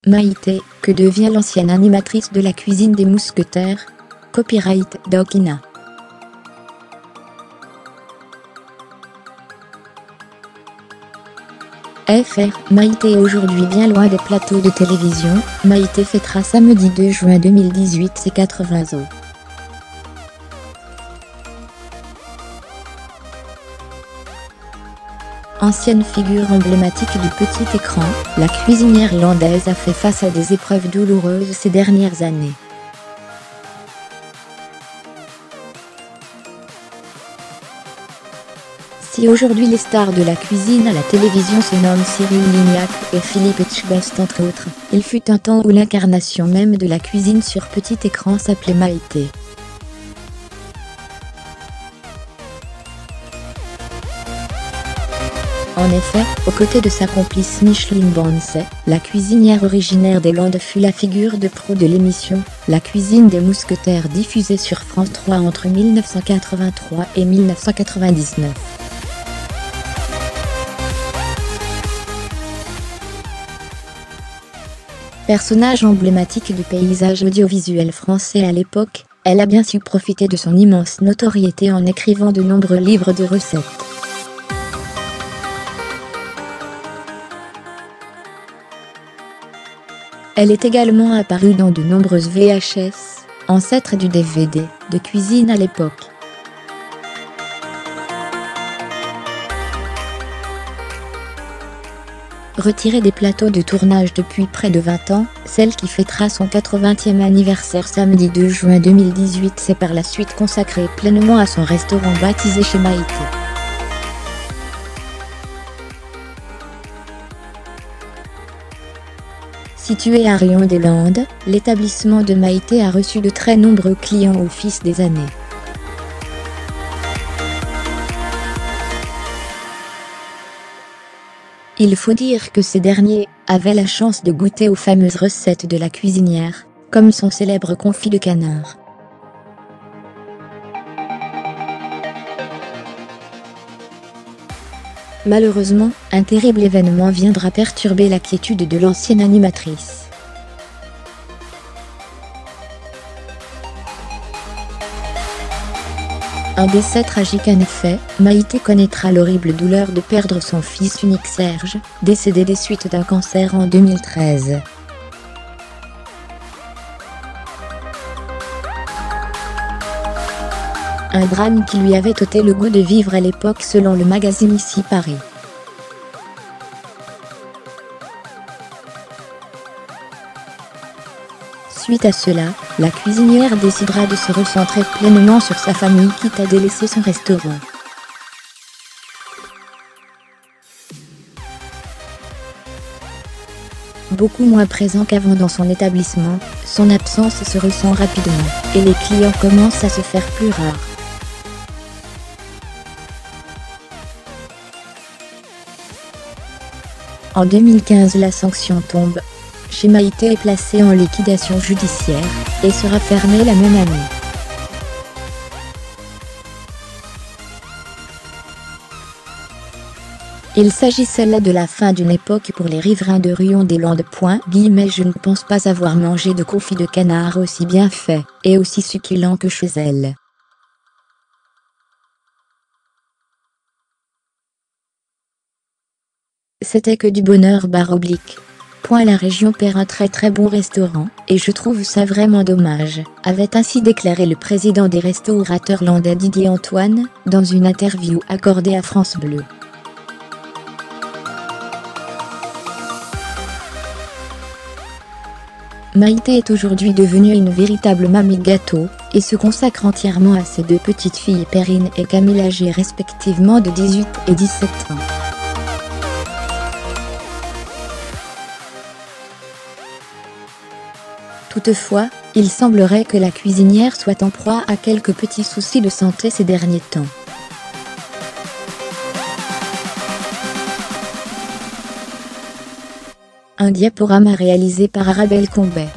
Maïté, que devient l'ancienne animatrice de la cuisine des Mousquetaires? Copyright Dokina. FR. Maïté est aujourd'hui bien loin des plateaux de télévision. Maïté fêtera samedi 2 juin 2018 ses 80 ans. Ancienne figure emblématique du petit écran, la cuisinière landaise a fait face à des épreuves douloureuses ces dernières années. Si aujourd'hui les stars de la cuisine à la télévision se nomment Cyril Lignac et Philippe Etchebest entre autres, il fut un temps où l'incarnation même de la cuisine sur petit écran s'appelait Maïté. En effet, aux côtés de sa complice Micheline Bansay, la cuisinière originaire des Landes fut la figure de proue de l'émission « La cuisine des Mousquetaires » diffusée sur France 3 entre 1983 et 1999. Personnage emblématique du paysage audiovisuel français à l'époque, elle a bien su profiter de son immense notoriété en écrivant de nombreux livres de recettes. Elle est également apparue dans de nombreuses VHS, ancêtres du DVD, de cuisine à l'époque. Retirée des plateaux de tournage depuis près de 20 ans, celle qui fêtera son 80e anniversaire samedi 2 juin 2018 s'est par la suite consacrée pleinement à son restaurant baptisé chez Maïté. Situé à Rion-des-Landes, l'établissement de Maïté a reçu de très nombreux clients au fil des années. Il faut dire que ces derniers avaient la chance de goûter aux fameuses recettes de la cuisinière, comme son célèbre confit de canard. Malheureusement, un terrible événement viendra perturber la quiétude de l'ancienne animatrice. Un décès tragique en effet, Maïté connaîtra l'horrible douleur de perdre son fils unique Serge, décédé des suites d'un cancer en 2013. Un drame qui lui avait ôté le goût de vivre à l'époque selon le magazine Ici Paris. Suite à cela, la cuisinière décidera de se recentrer pleinement sur sa famille quitte à délaisser son restaurant. Beaucoup moins présent qu'avant dans son établissement, son absence se ressent rapidement, et les clients commencent à se faire plus rares. En 2015 la sanction tombe. Chez Maïté est placé en liquidation judiciaire, et sera fermé la même année. Il s'agissait là de la fin d'une époque pour les riverains de Rion-des-Landes. Je ne pense pas avoir mangé de confit de canard aussi bien fait, et aussi succulent que chez elle. C'était que du bonheur ! La région perd un très bon restaurant, et je trouve ça vraiment dommage, avait ainsi déclaré le président des restaurateurs landais Didier Antoine, dans une interview accordée à France Bleu. Maïté est aujourd'hui devenue une véritable mamie gâteau, et se consacre entièrement à ses deux petites filles Perrine et Camille âgées respectivement de 18 et 17 ans. Toutefois, il semblerait que la cuisinière soit en proie à quelques petits soucis de santé ces derniers temps. Un diaporama réalisé par Arabelle Combet.